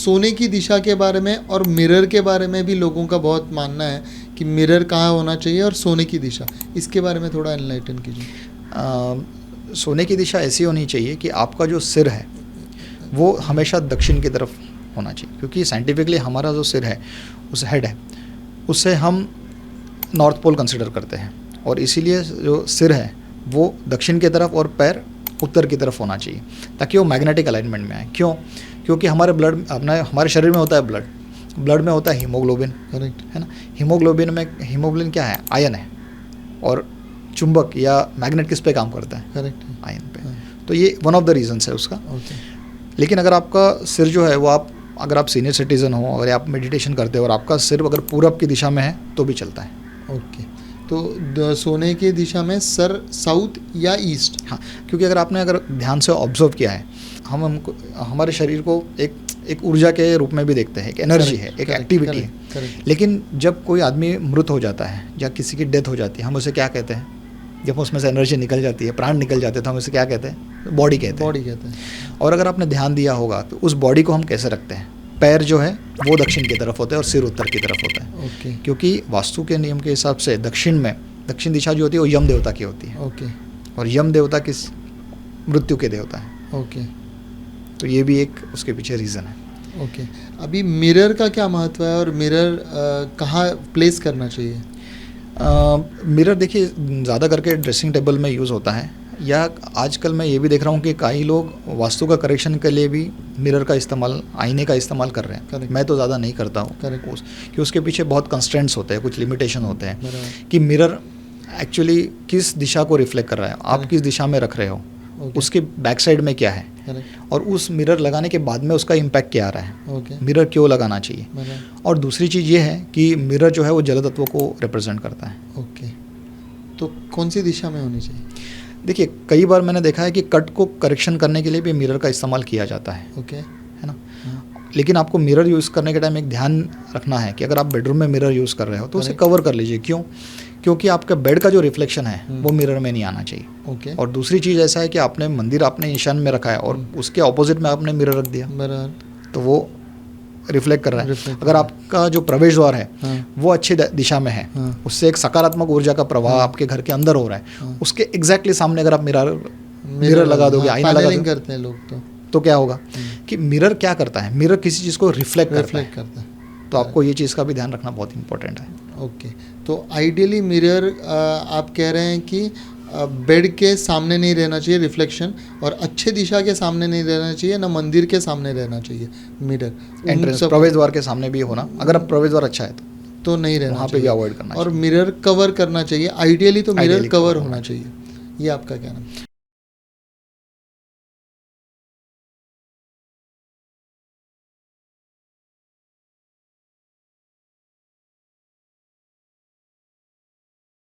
सोने की दिशा के बारे में और मिरर के बारे में भी लोगों का बहुत मानना है कि मिरर कहाँ होना चाहिए और सोने की दिशा, इसके बारे में थोड़ा एनलाइटन कीजिए। सोने की दिशा ऐसी होनी चाहिए कि आपका जो सिर है वो हमेशा दक्षिण की तरफ होना चाहिए, क्योंकि साइंटिफिकली हमारा जो सिर है, उस हेड है, उससे हम नॉर्थ पोल कंसिडर करते हैं, और इसीलिए जो सिर है वो दक्षिण की तरफ और पैर उत्तर की तरफ होना चाहिए, ताकि वो मैग्नेटिक अलाइनमेंट में आए। क्यों? क्योंकि हमारे हमारे शरीर में होता है ब्लड में होता है हीमोग्लोबिन, करेक्ट है ना। हीमोग्लोबिन क्या है? आयन है, और चुंबक या मैग्नेट किस पे काम करता है? करेक्ट, आयन पे। तो ये वन ऑफ द रीजंस है उसका। ओके। लेकिन अगर आपका सिर जो है वो अगर आप सीनियर सिटीज़न हो, अगर आप मेडिटेशन करते हो और आपका सिर अगर पूरब की दिशा में है तो भी चलता है। ओके, तो सोने की दिशा में सर साउथ या ईस्ट? हाँ, क्योंकि अगर ध्यान से ऑब्जर्व किया है, हमको हमारे शरीर को एक ऊर्जा के रूप में भी देखते हैं, एक एनर्जी है, एक एक्टिविटी है। लेकिन जब कोई आदमी मृत हो जाता है या किसी की डेथ हो जाती है, हम उसे क्या कहते हैं? जब उसमें से एनर्जी निकल जाती है, प्राण निकल जाते हैं, तो हम उसे क्या कहते हैं? बॉडी कहते हैं। और अगर आपने ध्यान दिया होगा तो उस बॉडी को हम कैसे रखते हैं? पैर जो है वो दक्षिण की तरफ होता है और सिर उत्तर की तरफ होता है। ओके। क्योंकि वास्तु के नियम के हिसाब से दक्षिण दिशा जो होती है वो यम देवता की होती है। ओके। और यम देवता किस? मृत्यु के देवता है। ओके। तो ये भी एक उसके पीछे रीज़न है। ओके। अभी मिरर का क्या महत्व है और मिरर कहाँ प्लेस करना चाहिए? मिरर देखिए ज़्यादा करके ड्रेसिंग टेबल में यूज़ होता है, या आजकल मैं ये भी देख रहा हूँ कि कई लोग वास्तु का करेक्शन के लिए भी मिरर का इस्तेमाल, आईने का इस्तेमाल कर रहे हैं। Correct. मैं तो ज़्यादा नहीं करता हूँ, कि उसके पीछे बहुत कंस्ट्रेंट्स होते हैं, कुछ लिमिटेशन होते हैं कि मिरर एक्चुअली किस दिशा को रिफ्लेक्ट कर रहा है, आप किस दिशा में रख रहे हो, उसके बैक साइड में क्या है, और उस मिरर लगाने के बाद में उसका इम्पैक्ट क्या आ रहा है, मिरर क्यों लगाना चाहिए। और दूसरी चीज़ ये है कि मिरर जो है वो जल तत्व को रिप्रेजेंट करता है। ओके, तो कौन सी दिशा में होनी चाहिए? देखिए कई बार मैंने देखा है कि कट को करेक्शन करने के लिए भी मिरर का इस्तेमाल किया जाता है। ओके, है ना। लेकिन आपको मिरर यूज़ करने के टाइम एक ध्यान रखना है कि अगर आप बेडरूम में मिरर यूज़ कर रहे हो तो उसे कवर कर लीजिए। क्यों? क्योंकि आपका बेड का जो रिफ्लेक्शन है वो मिरर में नहीं आना चाहिए। ओके। और दूसरी चीज़ ऐसा है कि आपने ईशान में रखा है और उसके ऑपोजिट में आपने मिरर रख दिया, तो वो रिफ्लेक्ट कर रहा है। अगर आपका जो प्रवेश द्वार है वो अच्छी दिशा में है, उससे एक सकारात्मक ऊर्जा का प्रवाह आपके घर के अंदर हो रहा है, उसके एग्जैक्टली सामने अगर आप मिरर लगा दोगे, आईना लगा दोगे, करते हैं लोग तो क्या होगा कि मिरर क्या करता है? मिरर किसी चीज़ को रिफ्लेक्ट करता है। तो आपको ये चीज़ का भी ध्यान रखना बहुत इंपॉर्टेंट है। ओके, तो आइडियली मिरर आप कह रहे हैं कि बेड के सामने नहीं रहना चाहिए रिफ्लेक्शन, और अच्छे दिशा के सामने नहीं रहना चाहिए, ना मंदिर के सामने रहना चाहिए मिरर। एंट्रेंस प्रवेश द्वार के सामने भी होना, अगर आप प्रवेश द्वार अच्छा है तो नहीं रहना, वहाँ पे भी अवॉइड करना और मिरर कवर करना चाहिए। आइडियली तो मिरर कवर होना चाहिए। ये आपका कहना है।